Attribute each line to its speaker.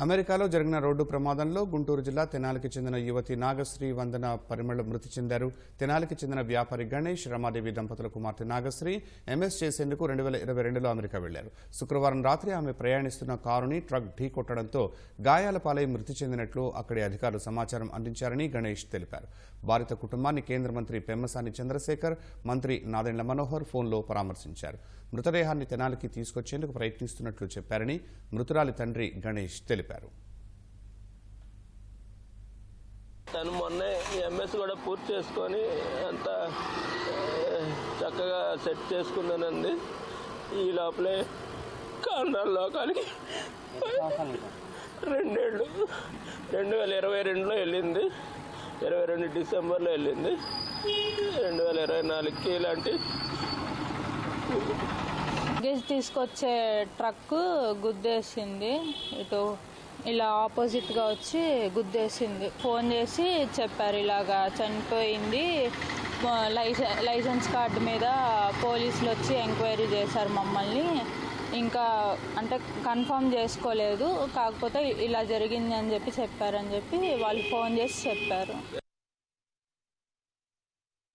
Speaker 1: అమెరికాలో జరిగిన రోడ్డు ప్రమాదంలో గుంటూరు జిల్లా తెనాలికి చెందిన యువతి నాగశ్రీ వందన పరిమళ మృతి చెందారు. తెనాలికి చెందిన వ్యాపారి గణేష్, రమాదేవి దంపతుల కుమార్తె నాగశ్రీ ఎంఎస్ చేసేందుకు 2022లో అమెరికా వెళ్లారు. శుక్రవారం రాత్రి ఆమె ప్రయాణిస్తున్న కారుని ట్రక్ ఢీకొట్టడంతో గాయాల పాలై మృతి చెందినట్లు అక్కడి అధికారులు సమాచారం అందించారని గణేష్ తెలిపారు. బాధిత కుటుంబాన్ని కేంద్ర మంత్రి పెమ్మసాని చంద్రశేఖర్, మంత్రి నాదెండ్ల మనోహర్ ఫోన్లో పరామర్శించారు. మృతదేహాన్ని తెనాలికి తీసుకొచ్చేందుకు ప్రయత్నిస్తున్నట్లు చెప్పారని మృతురాలి తండ్రి గణేష్ తెలిపారు.
Speaker 2: తను మొన్నే ఎంఎస్ కూడా పూర్తి చేసుకొని అంతా చక్కగా సెట్ చేసుకుందానండి. ఈ లోపలే కారణాల లోకానికి 2 ఏళ్ళు 2022లో వెళ్ళింది, 22 డిసెంబర్లో వెళ్ళింది. 2024కి ఇలాంటి
Speaker 3: తీసుకొచ్చే ట్రక్ గుద్దేసింది. ఇటు ఇలా ఆపోజిట్గా వచ్చి గుద్దేసింది. ఫోన్ చేసి చెప్పారు, ఇలాగా చనిపోయింది. లైసెన్స్ కార్డు మీద పోలీసులు వచ్చి ఎంక్వైరీ చేశారు మమ్మల్ని. ఇంకా అంటే కన్ఫర్మ్ చేసుకోలేదు, కాకపోతే ఇలా జరిగింది అని చెప్పారని చెప్పి వాళ్ళు ఫోన్ చేసి చెప్పారు.